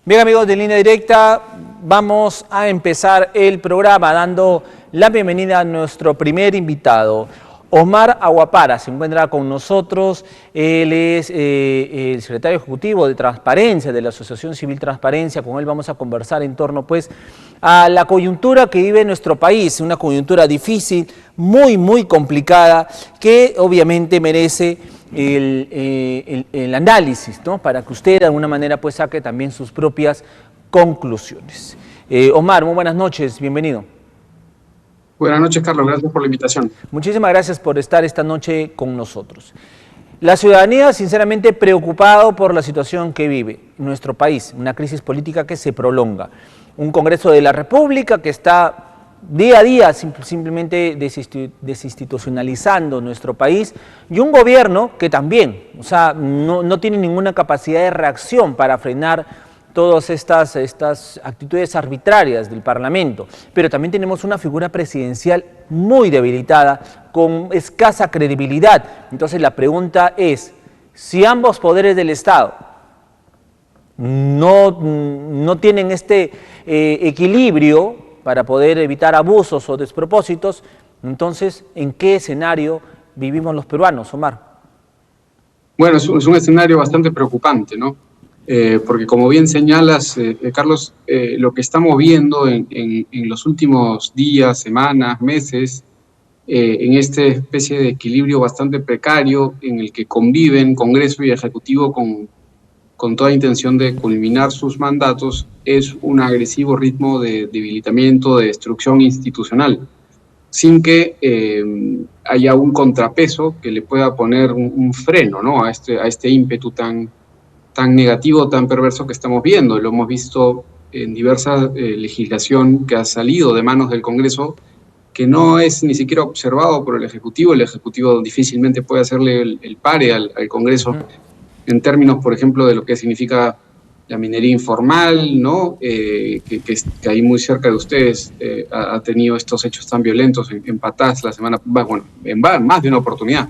Bien, amigos de Línea Directa, vamos a empezar el programa dando la bienvenida a nuestro primer invitado. Omar Aguapara se encuentra con nosotros. Él es el secretario ejecutivo de Transparencia de la Asociación Civil Transparencia. Con él vamos a conversar en torno pues a la coyuntura que vive nuestro país, una coyuntura difícil, muy complicada, que obviamente merece el análisis, ¿no? Para que usted de alguna manera pues saque también sus propias conclusiones. Omar, muy buenas noches, bienvenido. Buenas noches, Carlos, gracias por la invitación. Muchísimas gracias por estar esta noche con nosotros. La ciudadanía, sinceramente, preocupado por la situación que vive nuestro país, una crisis política que se prolonga, un Congreso de la República que está día a día simplemente desinstitucionalizando nuestro país, y un gobierno que también, o sea, no tiene ninguna capacidad de reacción para frenar todas estas actitudes arbitrarias del Parlamento. Pero también tenemos una figura presidencial muy debilitada, con escasa credibilidad. Entonces la pregunta es, si ambos poderes del Estado no tienen este equilibrio para poder evitar abusos o despropósitos, entonces, ¿en qué escenario vivimos los peruanos, Omar? Bueno, es un escenario bastante preocupante, ¿no? Porque como bien señalas, Carlos, lo que estamos viendo en los últimos días, semanas, meses, en esta especie de equilibrio bastante precario en el que conviven Congreso y Ejecutivo con toda intención de culminar sus mandatos, es un agresivo ritmo de debilitamiento, de destrucción institucional, sin que haya un contrapeso que le pueda poner un freno, ¿no? a este ímpetu tan negativo, tan perverso que estamos viendo. Lo hemos visto en diversa legislación que ha salido de manos del Congreso, que no es ni siquiera observado por el Ejecutivo. El Ejecutivo difícilmente puede hacerle el pare al Congreso en términos, por ejemplo, de lo que significa la minería informal, ¿no? Que ahí muy cerca de ustedes ha tenido estos hechos tan violentos en Patás la semana, bueno, en más de una oportunidad.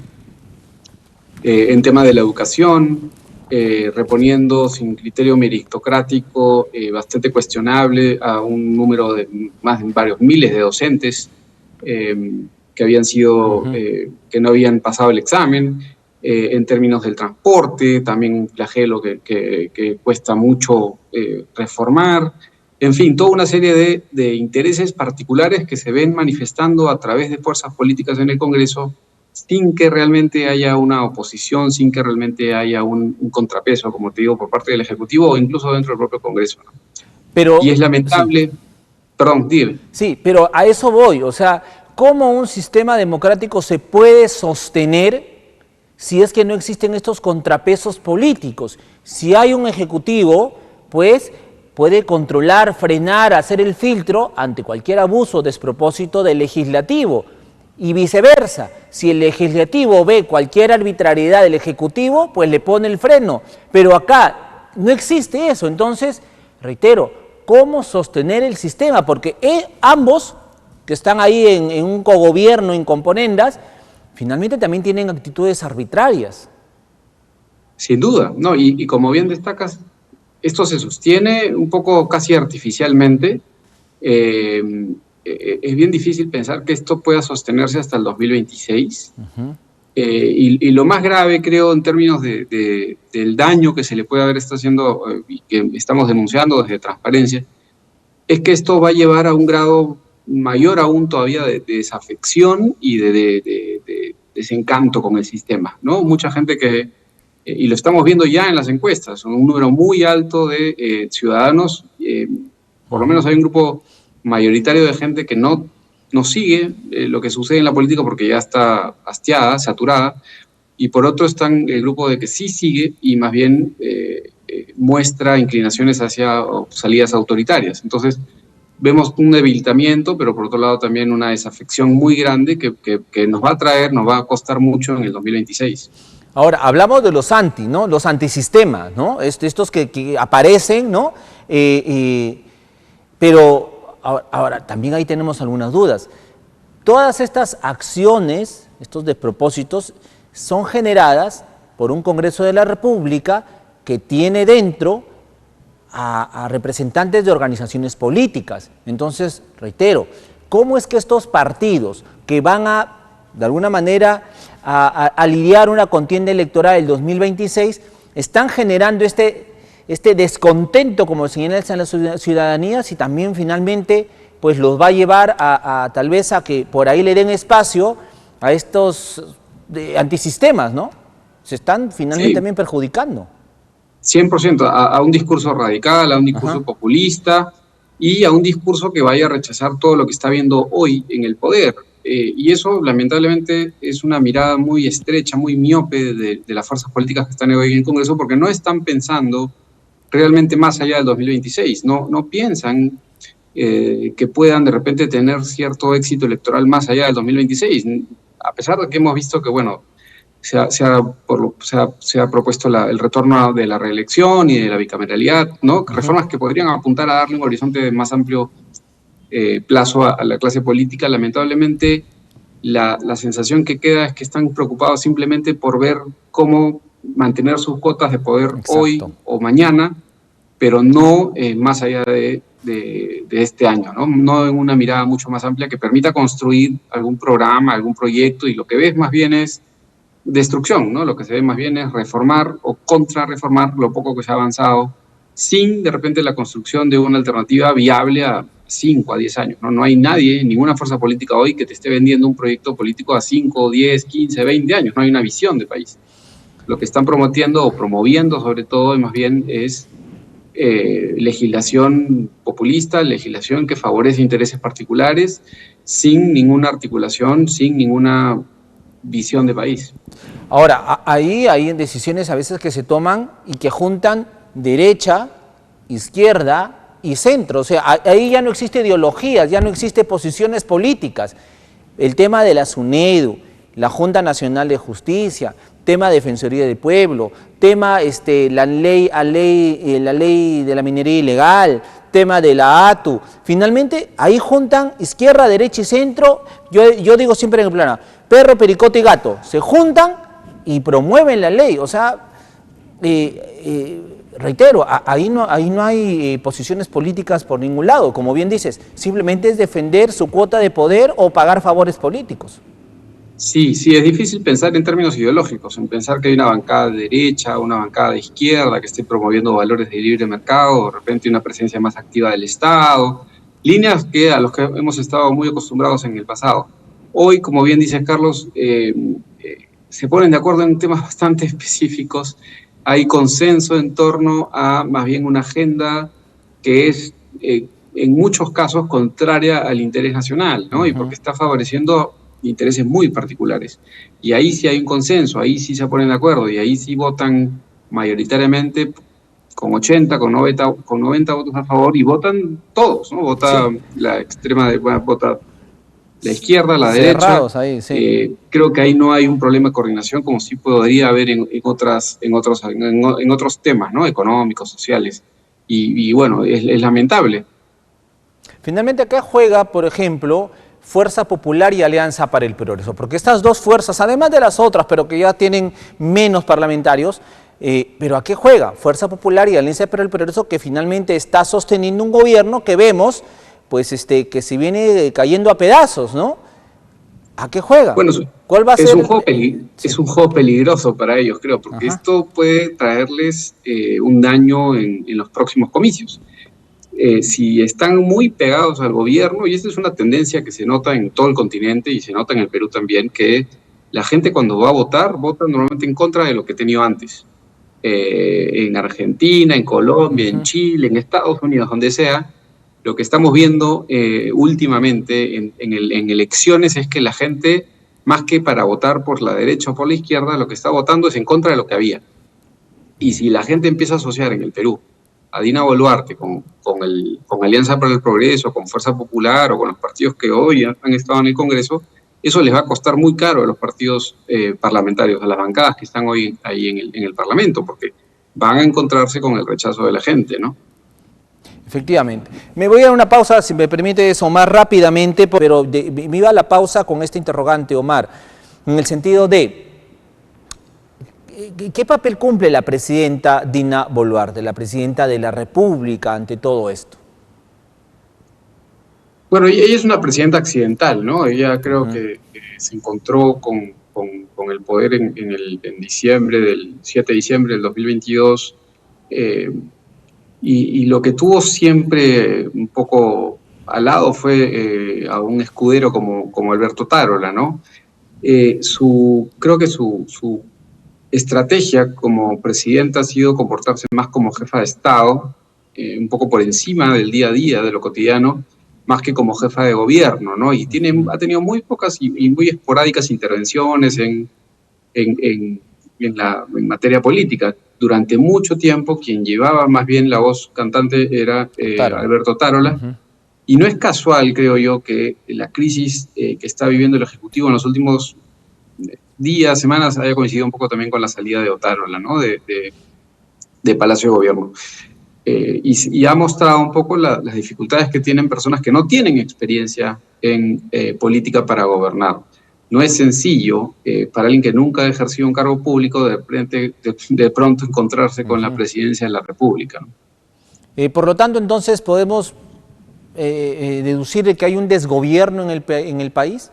En tema de la educación, reponiendo sin criterio meritocrático bastante cuestionable a un número de más de varios miles de docentes que habían sido, que no habían pasado el examen. En términos del transporte, también un flagelo que cuesta mucho reformar. En fin, toda una serie de intereses particulares que se ven manifestando a través de fuerzas políticas en el Congreso, sin que realmente haya una oposición, sin que realmente haya un contrapeso, como te digo, por parte del Ejecutivo o incluso dentro del propio Congreso, ¿no? Pero, y es lamentable... Sí. Perdón, dime. Sí, pero a eso voy. O sea, ¿cómo un sistema democrático se puede sostener si es que no existen estos contrapesos políticos? Si hay un ejecutivo, pues puede controlar, frenar, hacer el filtro ante cualquier abuso o despropósito del legislativo. Y viceversa, si el legislativo ve cualquier arbitrariedad del ejecutivo, pues le pone el freno. Pero acá no existe eso. Entonces, reitero, ¿cómo sostener el sistema? Porque ambos que están ahí en un cogobierno, en componendas, finalmente también tienen actitudes arbitrarias. Sin duda, ¿no? Y como bien destacas, esto se sostiene un poco casi artificialmente. Es bien difícil pensar que esto pueda sostenerse hasta el 2026. Y lo más grave, creo, en términos del daño que se le puede haber estado haciendo y que estamos denunciando desde Transparencia, es que esto va a llevar a un grado mayor aún todavía de desafección y de desencanto con el sistema, ¿no? Mucha gente que, y lo estamos viendo ya en las encuestas, un número muy alto de ciudadanos, por lo menos hay un grupo mayoritario de gente que no sigue lo que sucede en la política porque ya está hastiada, saturada, y por otro están el grupo de que sí sigue y más bien muestra inclinaciones hacia salidas autoritarias. Entonces, vemos un debilitamiento, pero por otro lado también una desafección muy grande que nos va a costar mucho en el 2026. Ahora, hablamos de los ¿no? Los antisistemas, ¿no? Estos que aparecen, ¿no? Pero ahora, también ahí tenemos algunas dudas. Todas estas acciones, estos despropósitos, son generadas por un Congreso de la República que tiene dentro a representantes de organizaciones políticas. Entonces, reitero, ¿cómo es que estos partidos que van a, de alguna manera, a lidiar una contienda electoral del 2026, están generando este descontento, como señalan las ciudadanías, y también finalmente pues los va a llevar tal vez a que por ahí le den espacio a estos antisistemas, ¿no? Se están finalmente también perjudicando. 100%, a un discurso radical, a un discurso populista y a un discurso que vaya a rechazar todo lo que está viendo hoy en el poder. Y eso, lamentablemente, es una mirada muy estrecha, muy miope de las fuerzas políticas que están hoy en el Congreso, porque no están pensando realmente más allá del 2026, no piensan que puedan de repente tener cierto éxito electoral más allá del 2026, a pesar de que hemos visto que, bueno, se ha propuesto el retorno de la reelección y de la bicameralidad, ¿no? Reformas que podrían apuntar a darle un horizonte más amplio plazo a la clase política. Lamentablemente, la sensación que queda es que están preocupados simplemente por ver cómo mantener sus cuotas de poder hoy o mañana, pero no más allá de este año, ¿no? En una mirada mucho más amplia que permita construir algún programa, algún proyecto, y lo que ves más bien es destrucción, ¿no? Lo que se ve más bien es reformar o contrarreformar lo poco que se ha avanzado, sin de repente la construcción de una alternativa viable a 5 a 10 años, ¿no? No hay nadie, ninguna fuerza política hoy que te esté vendiendo un proyecto político a 5, 10, 15, 20 años, no hay una visión de país. Lo que están promoviendo o promoviendo sobre todo más bien es legislación populista, legislación que favorece intereses particulares, sin ninguna articulación, sin ninguna visión de país. Ahora, ahí hay decisiones a veces que se toman y que juntan derecha, izquierda y centro. O sea, ahí ya no existe ideologías, ya no existe posiciones políticas. El tema de la SUNEDU, la Junta Nacional de Justicia, tema de Defensoría del Pueblo, tema la ley de la minería ilegal, tema de la ATU. Finalmente, ahí juntan izquierda, derecha y centro. Yo digo siempre en el plano, perro, pericote y gato, se juntan y promueven la ley. O sea, reitero, ahí no hay posiciones políticas por ningún lado. Como bien dices, simplemente es defender su cuota de poder o pagar favores políticos. Sí, es difícil pensar en términos ideológicos, en pensar que hay una bancada de derecha, una bancada de izquierda que esté promoviendo valores de libre mercado, de repente una presencia más activa del Estado, líneas a los que hemos estado muy acostumbrados en el pasado. Hoy, como bien dice Carlos, se ponen de acuerdo en temas bastante específicos, hay consenso en torno a más bien una agenda que es en muchos casos contraria al interés nacional, ¿no? Y porque está favoreciendo intereses muy particulares. Y ahí sí hay un consenso, ahí sí se ponen de acuerdo, y ahí sí votan mayoritariamente con 80, con 90 votos a favor, y votan todos, ¿no? Vota la extrema, vota la izquierda, la derecha. Ahí, creo que ahí no hay un problema de coordinación como sí podría haber en otros temas, ¿no? Económicos, sociales. Y bueno, es lamentable. Finalmente acá juega, por ejemplo, Fuerza Popular y Alianza para el Progreso, porque estas dos fuerzas, además de las otras, pero que ya tienen menos parlamentarios, pero ¿a qué juega? Fuerza Popular y Alianza para el Progreso, que finalmente está sosteniendo un gobierno que vemos, pues que se viene cayendo a pedazos, ¿no? ¿A qué juega? Bueno, ¿Cuál va a ser? Es un juego peligroso para ellos, creo, porque esto puede traerles un daño en los próximos comicios. Si están muy pegados al gobierno, y esta es una tendencia que se nota en todo el continente y se nota en el Perú también, que la gente cuando va a votar, vota normalmente en contra de lo que ha tenido antes. En Argentina, en Colombia, en Chile, en Estados Unidos, donde sea, lo que estamos viendo últimamente en elecciones es que la gente, más que para votar por la derecha o por la izquierda, lo que está votando es en contra de lo que había. Y si la gente empieza a asociar en el Perú a Dina Boluarte con Alianza para el Progreso, con Fuerza Popular o con los partidos que hoy han estado en el Congreso, eso les va a costar muy caro a los partidos parlamentarios, a las bancadas que están hoy ahí en el Parlamento, porque van a encontrarse con el rechazo de la gente, ¿no? Efectivamente. Me voy a dar una pausa, si me permite eso, Omar, rápidamente, pero me iba a la pausa con este interrogante, Omar, en el sentido de ¿Qué papel cumple la presidenta Dina Boluarte, la presidenta de la República, ante todo esto? Bueno, y ella es una presidenta accidental, ¿no? Ella creo que se encontró con el poder en diciembre, del 7 de diciembre del 2022, y lo que tuvo siempre un poco al lado fue a un escudero como Alberto Tarola, ¿no? Creo que su estrategia como presidenta ha sido comportarse más como jefa de Estado, un poco por encima del día a día, de lo cotidiano, más que como jefa de gobierno, ¿no? Y ha tenido muy pocas y muy esporádicas intervenciones en materia política. Durante mucho tiempo, quien llevaba más bien la voz cantante era Alberto Tarola. Y no es casual, creo yo, que la crisis que está viviendo el Ejecutivo en los últimos días, semanas, haya coincidido un poco también con la salida de Otárola, ¿no? de Palacio de Gobierno. Y ha mostrado un poco las dificultades que tienen personas que no tienen experiencia en política para gobernar. No es sencillo para alguien que nunca ha ejercido un cargo público de pronto encontrarse con la presidencia de la República, ¿no? Por lo tanto, entonces, ¿podemos deducir de que hay un desgobierno en el país?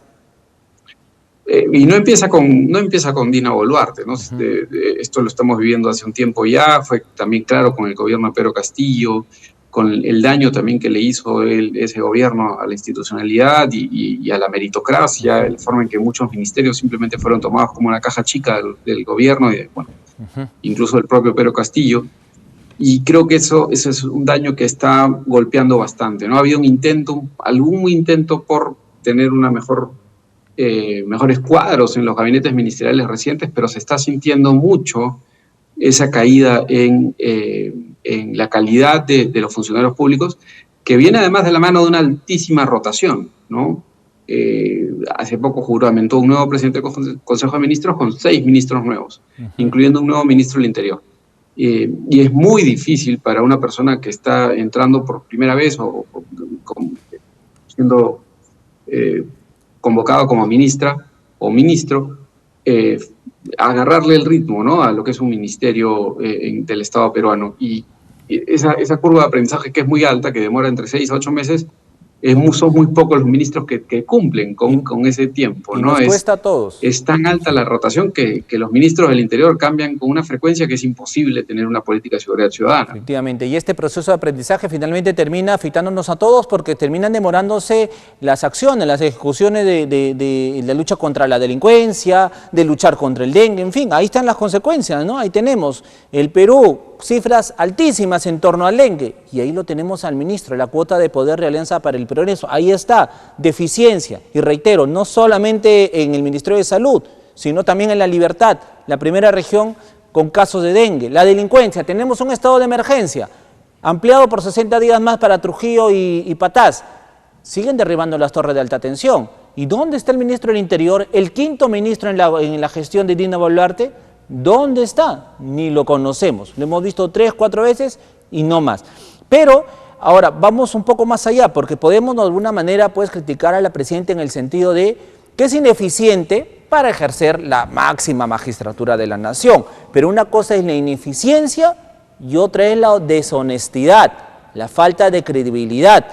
Y no empieza con Dina Boluarte, ¿no? Esto lo estamos viviendo hace un tiempo ya, fue también claro con el gobierno de Pedro Castillo, con el daño también que le hizo ese gobierno a la institucionalidad y a la meritocracia, la forma en que muchos ministerios simplemente fueron tomados como una caja chica del gobierno, y bueno, incluso del propio Pedro Castillo. Y creo que eso es un daño que está golpeando bastante, ¿no? Ha habido algún intento por tener una mejores cuadros en los gabinetes ministeriales recientes, pero se está sintiendo mucho esa caída en la calidad de los funcionarios públicos, que viene además de la mano de una altísima rotación, ¿no? Hace poco juramentó un nuevo presidente del Consejo de Ministros con 6 ministros nuevos, incluyendo un nuevo ministro del Interior. Y es muy difícil para una persona que está entrando por primera vez o siendo convocado como ministra o ministro, agarrarle el ritmo, ¿no? A lo que es un ministerio del Estado peruano. Y esa curva de aprendizaje que es muy alta, que demora entre 6 a 8 meses, son muy pocos los ministros que cumplen con ese tiempo, y ¿no? nos cuesta a todos. Es tan alta la rotación que los ministros del Interior cambian con una frecuencia que es imposible tener una política de seguridad ciudadana. Efectivamente, y este proceso de aprendizaje finalmente termina afectándonos a todos porque terminan demorándose las acciones, las ejecuciones de la lucha contra la delincuencia, de luchar contra el dengue, en fin, ahí están las consecuencias, ¿no? Ahí tenemos el Perú, cifras altísimas en torno al dengue, y ahí lo tenemos al ministro, la cuota de poder de Alianza para el Progreso, ahí está, deficiencia, y reitero, no solamente en el Ministerio de Salud, sino también en La Libertad, la primera región con casos de dengue. La delincuencia, tenemos un estado de emergencia, ampliado por 60 días más para Trujillo y Patás, siguen derribando las torres de alta tensión. ¿Y dónde está el ministro del Interior, el quinto ministro en la gestión de Dina Boluarte? ¿Dónde está? Ni lo conocemos. Lo hemos visto 3, 4 veces y no más. Pero ahora vamos un poco más allá, porque podemos de alguna manera pues criticar a la presidenta en el sentido de que es ineficiente para ejercer la máxima magistratura de la nación. Pero una cosa es la ineficiencia y otra es la deshonestidad, la falta de credibilidad.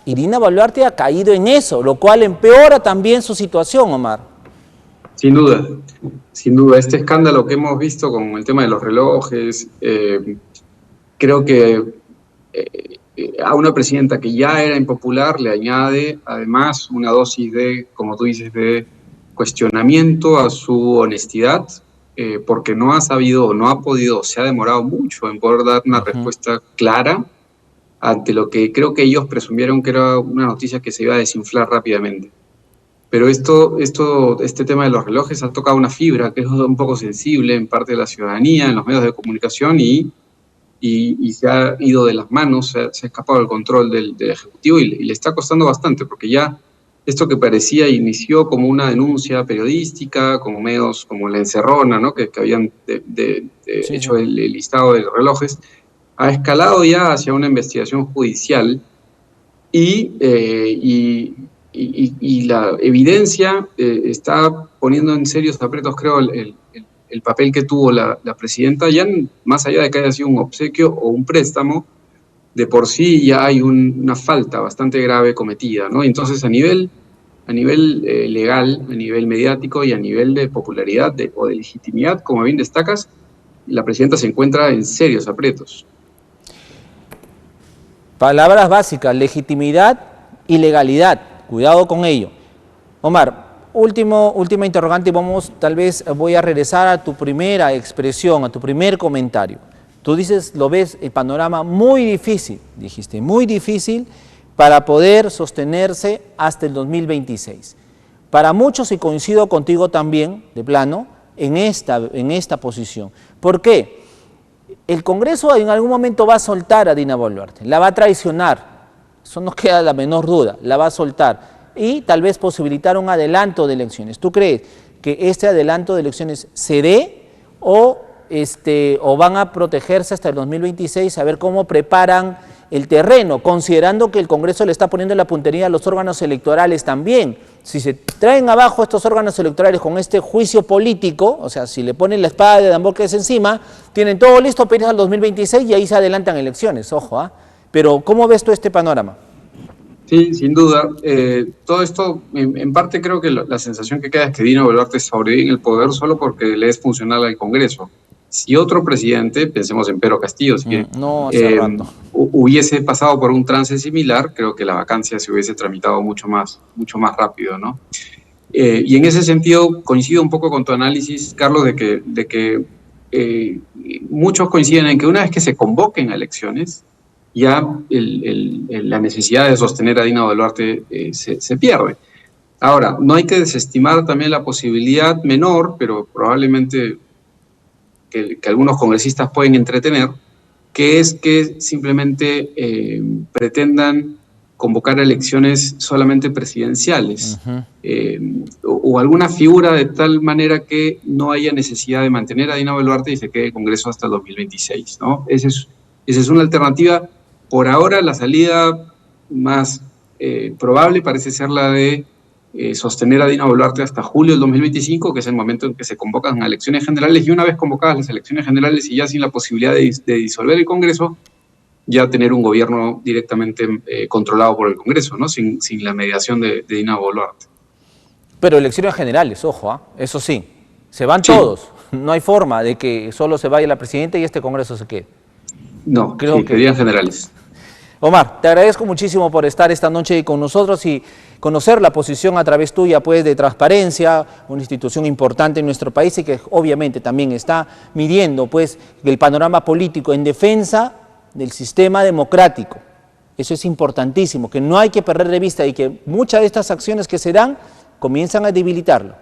Y Dina Boluarte ha caído en eso, lo cual empeora también su situación, Omar. Sin duda, sin duda. Este escándalo que hemos visto con el tema de los relojes, creo que a una presidenta que ya era impopular le añade además una dosis de, como tú dices, de cuestionamiento a su honestidad, porque no ha sabido, no ha podido, se ha demorado mucho en poder dar una respuesta clara ante lo que creo que ellos presumieron que era una noticia que se iba a desinflar rápidamente. Pero este tema de los relojes ha tocado una fibra que es un poco sensible en parte de la ciudadanía, en los medios de comunicación, y se ha ido de las manos, se ha escapado del control del Ejecutivo y le está costando bastante, porque ya esto que parecía inició como una denuncia periodística, como medios como La Encerrona, ¿no? que habían hecho el listado de relojes, ha escalado ya hacia una investigación judicial y la evidencia está poniendo en serios aprietos, creo, el papel que tuvo la presidenta, ya más allá de que haya sido un obsequio o un préstamo, de por sí ya hay una falta bastante grave cometida, ¿no? Entonces, a nivel legal, a nivel mediático y a nivel de popularidad o de legitimidad, como bien destacas, la presidenta se encuentra en serios aprietos. Palabras básicas, legitimidad y legalidad. Cuidado con ello. Omar, última interrogante y tal vez voy a regresar a tu primera expresión, a tu primer comentario. Tú dices, lo ves el panorama muy difícil, dijiste, muy difícil para poder sostenerse hasta el 2026. Para muchos, y coincido contigo también, de plano, en esta posición. ¿Por qué? El Congreso en algún momento va a soltar a Dina Boluarte, la va a traicionar, eso no queda la menor duda, la va a soltar y tal vez posibilitar un adelanto de elecciones. ¿Tú crees que este adelanto de elecciones se dé o van a protegerse hasta el 2026 a ver cómo preparan el terreno, considerando que el Congreso le está poniendo la puntería a los órganos electorales también? Si se traen abajo estos órganos electorales con este juicio político, o sea, si le ponen la espada de Damocles encima, tienen todo listo para ir al 2026 y ahí se adelantan elecciones, ojo, ¿ah? Pero ¿cómo ves tú este panorama? Sí, sin duda. Todo esto, en parte creo que la sensación que queda es que Dina Boluarte sobrevive en el poder solo porque le es funcional al Congreso. Si otro presidente, pensemos en Pedro Castillo, hubiese pasado por un trance similar, creo que la vacancia se hubiese tramitado mucho más rápido, ¿no? Y en ese sentido coincido un poco con tu análisis, Carlos, de que muchos coinciden en que una vez que se convoquen a elecciones, ya la necesidad de sostener a Dina Boluarte se pierde. Ahora, no hay que desestimar también la posibilidad menor, pero probablemente que algunos congresistas pueden entretener, que es que simplemente pretendan convocar elecciones solamente presidenciales, o alguna figura de tal manera que no haya necesidad de mantener a Dina Boluarte y se quede el Congreso hasta el 2026, ¿no? Esa es una alternativa. Por ahora, la salida más probable parece ser la de sostener a Dina Boluarte hasta julio del 2025, que es el momento en que se convocan a elecciones generales, y una vez convocadas las elecciones generales y ya sin la posibilidad de disolver el Congreso, ya tener un gobierno directamente controlado por el Congreso, ¿no? Sin la mediación de Dina Boluarte. Pero elecciones generales, ojo, ¿eh? Eso sí, se van todos, no hay forma de que solo se vaya la presidenta y este Congreso se quede. No, creo que serían generales. Omar, te agradezco muchísimo por estar esta noche con nosotros y conocer la posición a través tuya, pues, de Transparencia, una institución importante en nuestro país y que obviamente también está midiendo, pues, el panorama político en defensa del sistema democrático. Eso es importantísimo, que no hay que perder de vista y que muchas de estas acciones que se dan comienzan a debilitarlo.